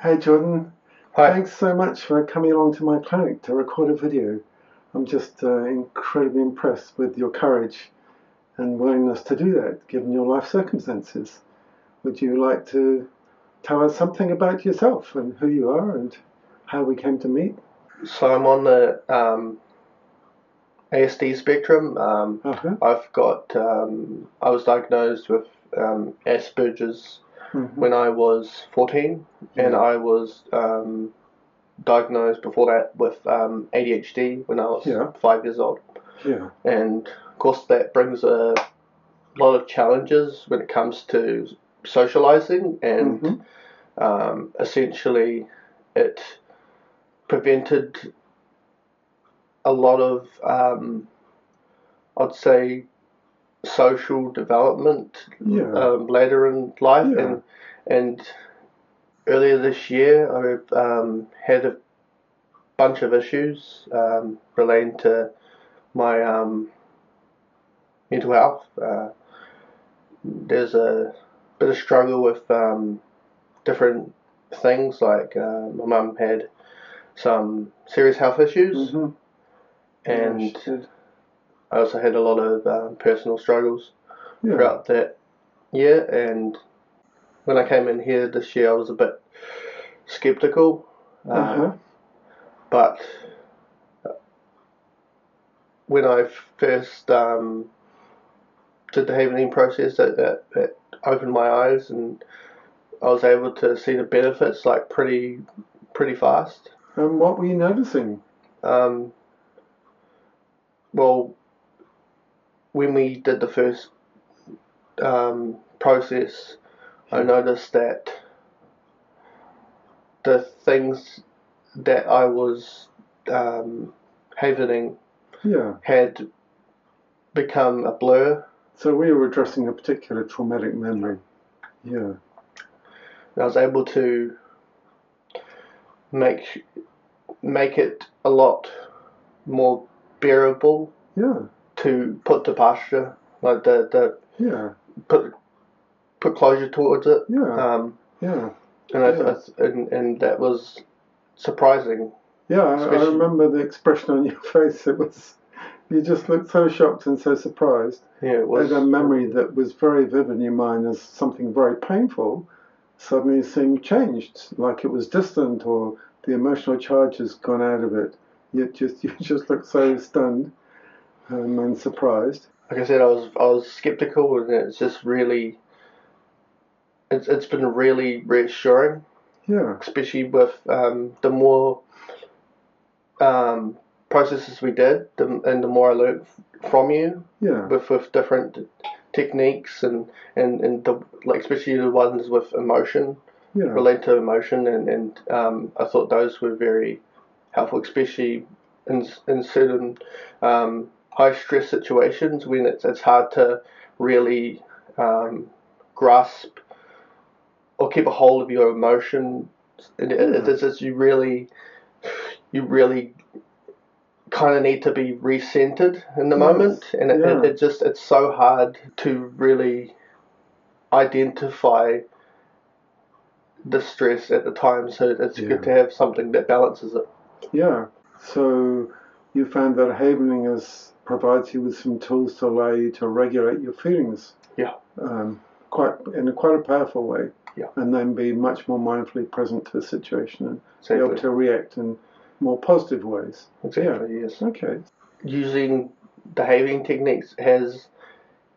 Hey Jordan, Hi. thanks so much for coming along to my clinic to record a video. I'm just incredibly impressed with your courage and willingness to do that, given your life circumstances. Would you like to tell us something about yourself and who you are and how we came to meet? So I'm on the ASD spectrum. Uh-huh. I was diagnosed with Asperger's Mm-hmm. when I was 14, and Yeah. I was diagnosed before that with ADHD when I was Yeah. 5 years old. Yeah. And of course, that brings a lot of challenges when it comes to socializing, and Mm-hmm. essentially, it prevented a lot of, I'd say, social development Yeah. later in life, Yeah. and earlier this year I've had a bunch of issues relating to my mental health. There's a bit of struggle with different things, like my mum had some serious health issues, Mm-hmm. Yeah, she and did. I also had a lot of personal struggles Yeah. throughout that year. And when I came in here this year, I was a bit skeptical, Uh-huh. but when I first did the Havening process, that opened my eyes, and I was able to see the benefits like pretty fast. And what were you noticing? Um, well, when we did the first process, I Yeah. noticed that the things that I was havening Yeah. had become a blur. So we were addressing a particular traumatic memory. Yeah. And I was able to make make it a lot more bearable Yeah. to put to pasture, like the Yeah. put put closure towards it, Yeah. um, Yeah. and Yeah. and that was surprising, Yeah. I especially. remember the expression on your face. It was, you just looked so shocked and so surprised Yeah, it at a was. memory that was very vivid in your mind as something very painful suddenly seemed changed, like it was distant or the emotional charge has gone out of it. You just looked so stunned and surprised. Like I said, I was skeptical, and it's been really reassuring, Yeah. especially with the more um, processes we did, and the more I learned from you Yeah. with different techniques, and the, like, especially the ones with emotion, Yeah. relate to emotion, and I thought those were very helpful, especially in certain high stress situations when it's hard to really grasp or keep a hold of your emotion. Yeah. It's you really kind of need to be recentered in the moment, Yes. and Yeah. it's so hard to really identify the stress at the time, so it's good Yeah. to have something that balances it. Yeah. So you found that havening provides you with some tools to allow you to regulate your feelings Yeah, quite in quite a powerful way, yeah, and then be much more mindfully present to the situation and be able exactly, to react in more positive ways. Yeah. exactly, yes. Okay. Using behaving techniques has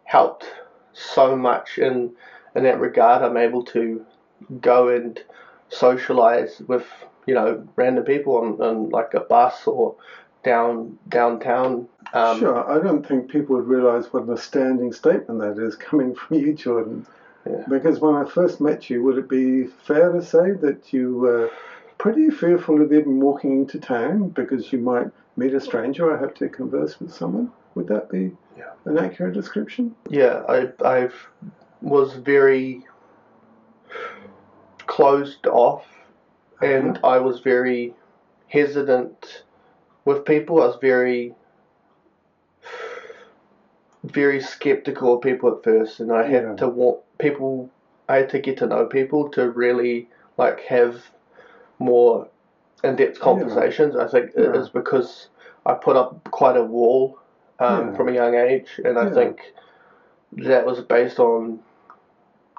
helped so much in that regard. I'm able to go and socialize with random people on like a bus or downtown. Sure. I don't think people would realize what an astounding statement that is coming from you, Jordan. Yeah. Because when I first met you, would it be fair to say that you were pretty fearful of even walking into town because you might meet a stranger or have to converse with someone? Would that be Yeah. an accurate description? Yeah, I was very closed off, Uh-huh. and I was very hesitant with people. I was very skeptical of people at first, and I had Yeah. to want people. I had to get to know people to really like have. more in-depth conversations. I think it is because I put up quite a wall from a young age, and I think that was based on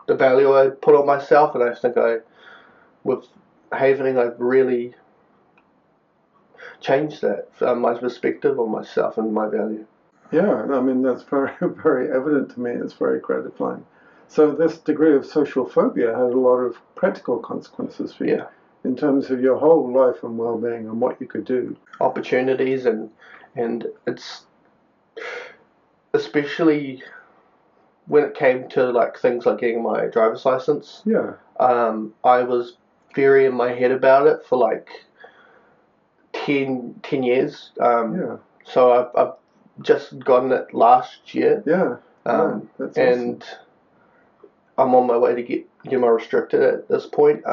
the value I put on myself, and I think with Havening, I've really changed that, my perspective on myself and my value. Yeah, I mean, that's very, very evident to me. It's very gratifying. So this degree of social phobia had a lot of practical consequences for you in terms of your whole life and well-being and what you could do. Opportunities, and it's especially when it came to like things like getting my driver's license. Yeah. I was very in my head about it for like 10 years. So I've just gotten it last year. That's and awesome. I'm on my way to get my restricted at this point.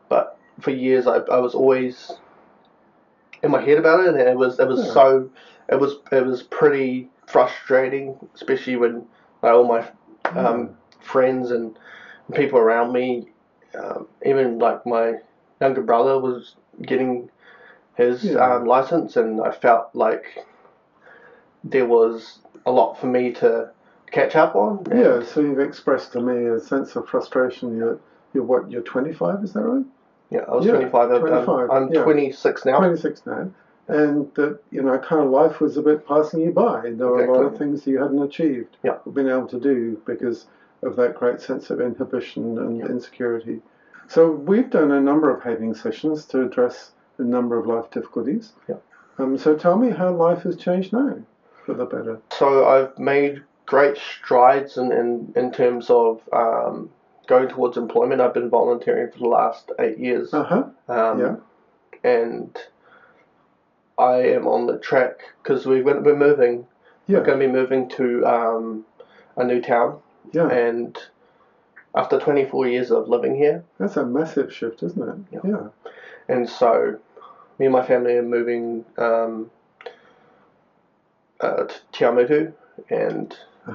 But for years I was always in my head about it, and it was pretty frustrating, especially when all my friends and people around me, even like my younger brother was getting his license, and I felt like there was a lot for me to catch up on. Yeah, so you've expressed to me a sense of frustration. You're 25, is that right? Yeah, I was 25. 25. I'm 26 now. 26 now. And that, kind of life was a bit passing you by. There were a lot of things you hadn't achieved or been able to do because of that great sense of inhibition and insecurity. So we've done a number of Havening sessions to address a number of life difficulties. So tell me how life has changed now for the better. So I've made great strides in terms of going towards employment. I've been volunteering for the last 8 years. And I am on the track because we're moving. We're going to be moving to a new town. And after 24 years of living here. That's a massive shift, isn't it? Yeah. And so me and my family are moving to Tiamutu, and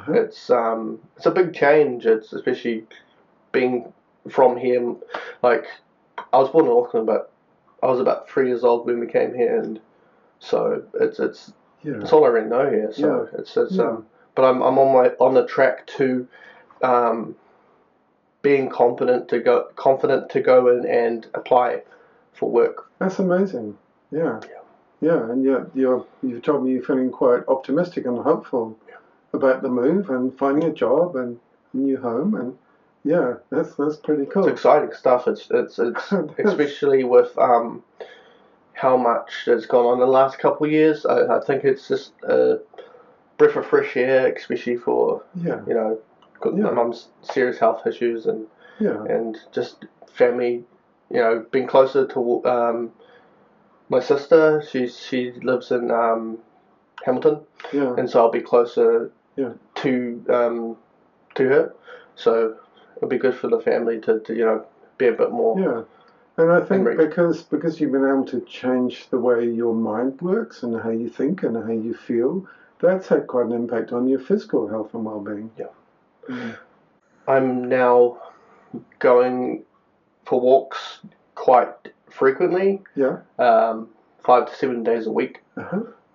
it's a big change. It's especially being from here. Like, I was born in Auckland, but I was about 3 years old when we came here, and so it's all I really know here. So but I'm on the track to being confident to go in and apply for work. That's amazing. Yeah, and you've told me you're feeling quite optimistic and hopeful about the move and finding a job and a new home, and that's pretty cool. It's exciting stuff. It's especially with how much has gone on in the last couple of years. I think it's just a breath of fresh air, especially for my mum's serious health issues and just family. Being closer to my sister. She lives in Hamilton, and so I'll be closer to her. So it'll be good for the family to be a bit more. Yeah, and I think because you've been able to change the way your mind works and how you think and how you feel, that's had quite an impact on your physical health and well-being. I'm now going for walks quite frequently. 5 to 7 days a week.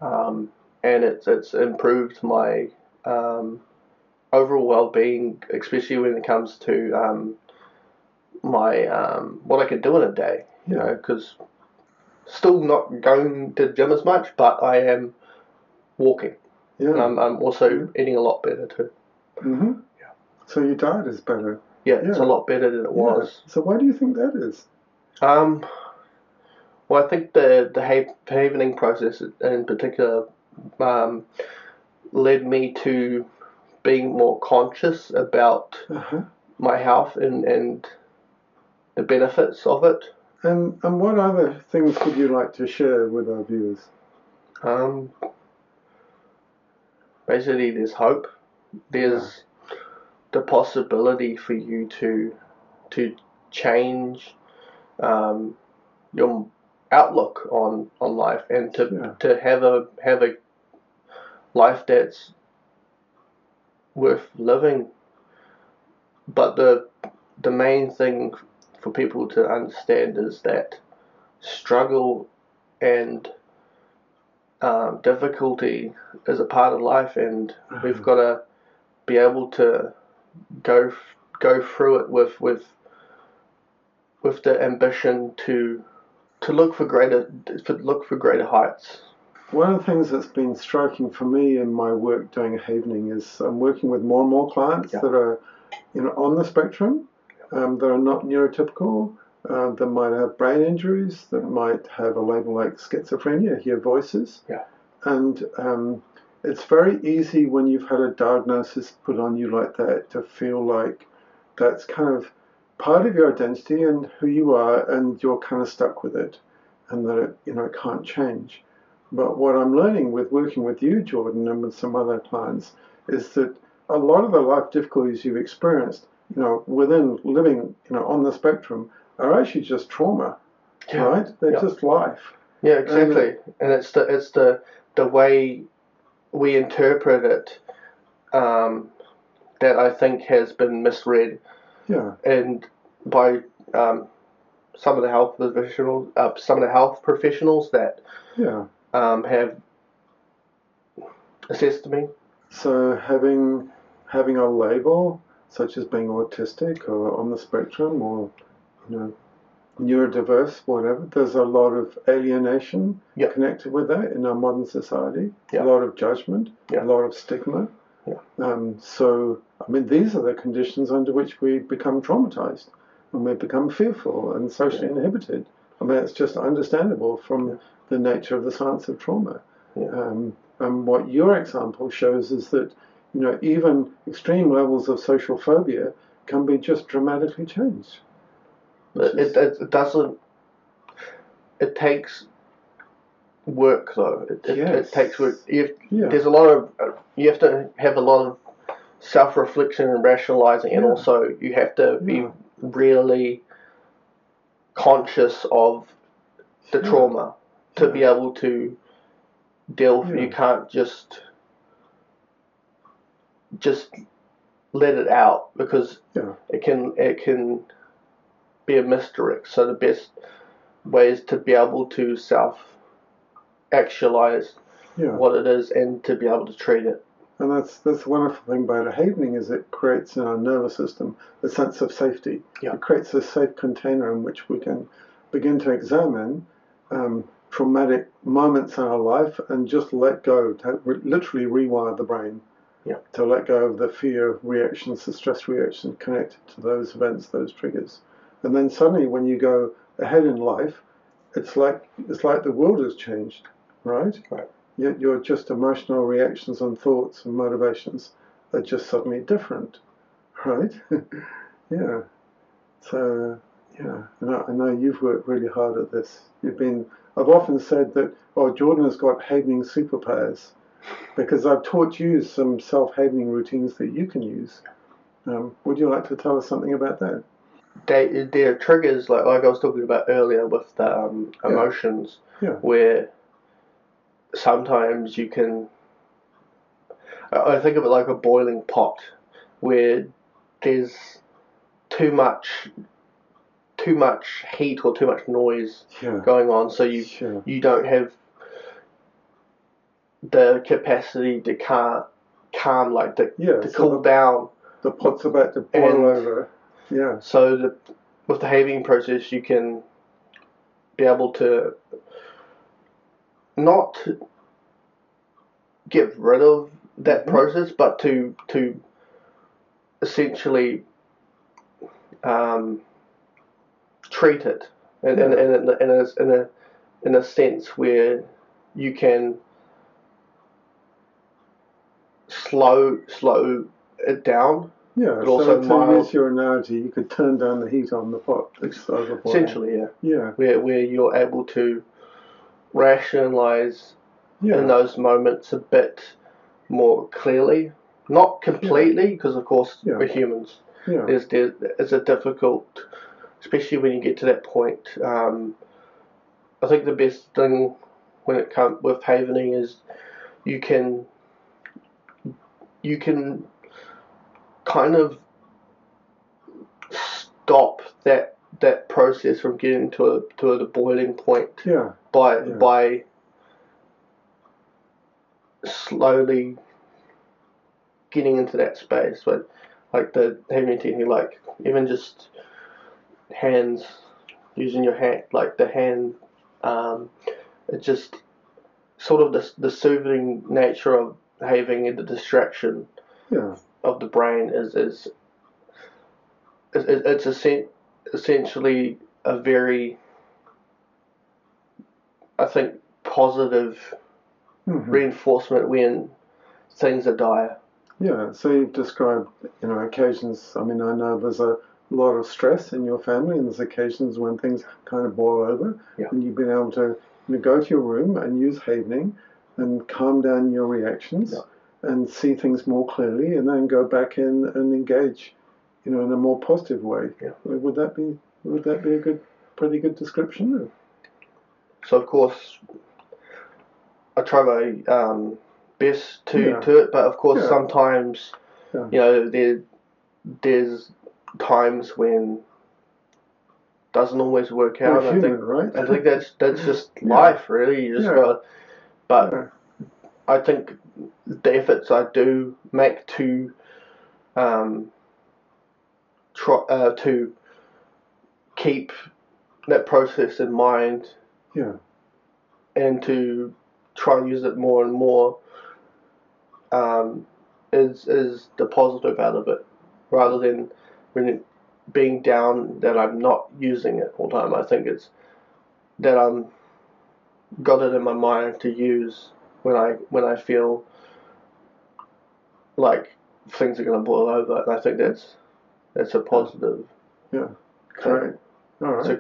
And it's improved my overall well-being, especially when it comes to my what I can do in a day. Because still not going to the gym as much, but I am walking. And I'm also eating a lot better too. So your diet is better. It's a lot better than it was. So why do you think that is? Well, I think the havening process in particular led me to being more conscious about my health and the benefits of it. And what other things would you like to share with our viewers? Basically, there's hope. There's the possibility for you to change your outlook on life and to have a life that's worth living. But the main thing for people to understand is that struggle and difficulty is a part of life, and we've got to be able to go through it with the ambition to look for greater heights. One of the things that's been striking for me in my work doing havening is I'm working with more and more clients that are, on the spectrum, that are not neurotypical, that might have brain injuries, that might have a label like schizophrenia, hear voices. Yeah. And it's very easy when you've had a diagnosis put on you like that to feel like that's kind of part of your identity and who you are, and you're kind of stuck with it, and that it can't change. But what I'm learning with working with you, Jordon, and with some other clients, is that a lot of the life difficulties you've experienced, within living, on the spectrum, are actually just trauma, right? They're just life. Yeah, exactly. And it's the way we interpret it that I think has been misread. Yeah. And by some of the health professionals that have assessed me. So having a label such as being autistic or on the spectrum or neurodiverse, whatever, there's a lot of alienation connected with that in our modern society. A lot of judgment, a lot of stigma. So, these are the conditions under which we become traumatized and we become fearful and socially inhibited. It's just understandable from the nature of the science of trauma. And what your example shows is that, even extreme levels of social phobia can be just dramatically changed. It doesn't. It takes work, though. It takes work. There's a lot of. You have to have a lot of self-reflection and rationalizing, and also you have to be really conscious of the trauma to be able to deal with it. You can't just let it out, because it can be a misdirect. So the best way is to be able to self-actualize what it is and to be able to treat it. And that's the wonderful thing about havening, is it creates in our nervous system a sense of safety. It creates a safe container in which we can begin to examine traumatic moments in our life and just let go, to literally rewire the brain. To let go of the fear reactions, the stress reactions connected to those events, those triggers. And then suddenly when you go ahead in life, it's like the world has changed, right? Your just emotional reactions and thoughts and motivations are just suddenly different, right? So, and I know you've worked really hard at this. I've often said that, Jordon has got havening superpowers, because I've taught you some self-havening routines that you can use. Would you like to tell us something about that? There are triggers, like I was talking about earlier with the emotions, where sometimes you can. I think of it like a boiling pot, where there's too much heat or too much noise going on, so you don't have the capacity to calm, to cool down. The pot's about to boil over. So with the havening process, you can be able to not get rid of that process, but to essentially treat it in a sense where you can slow it down. But also to use your analogy, you could turn down the heat on the pot. Essentially, where you're able to rationalize in those moments a bit more clearly, not completely, because of course we're humans. It's a difficult, especially when you get to that point. I think the best thing when it comes with havening is you can kind of stop that that process from getting to the boiling point by slowly getting into that space. But like the having technique, like even just hands, using your hand, like the hand, it just sort of the soothing nature of having the distraction of the brain is essentially a very, I think, positive reinforcement when things are dire. Yeah, so you've described, occasions. I mean, I know there's a lot of stress in your family, and there's occasions when things kind of boil over, and you've been able to go to your room and use havening and calm down your reactions and see things more clearly, and then go back in and engage, in a more positive way. Yeah. Would that be a pretty good description? So of course, I try my best to it, but of course sometimes there's times when doesn't always work out. We're human, right? I think that's just life, really. You just gotta, but I think the efforts I do make to to keep that process in mind, and to try and use it more and more, is the positive out of it, rather than when being down that I'm not using it all the time. I think it's that I'm got it in my mind to use when I feel like things are going to boil over, and I think that's a positive. Yeah, great. All right.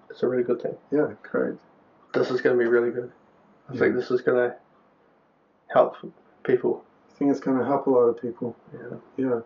It's a really good thing. Yeah, great. This is going to be really good. I think this is going to help people. I think it's going to help a lot of people. Yeah.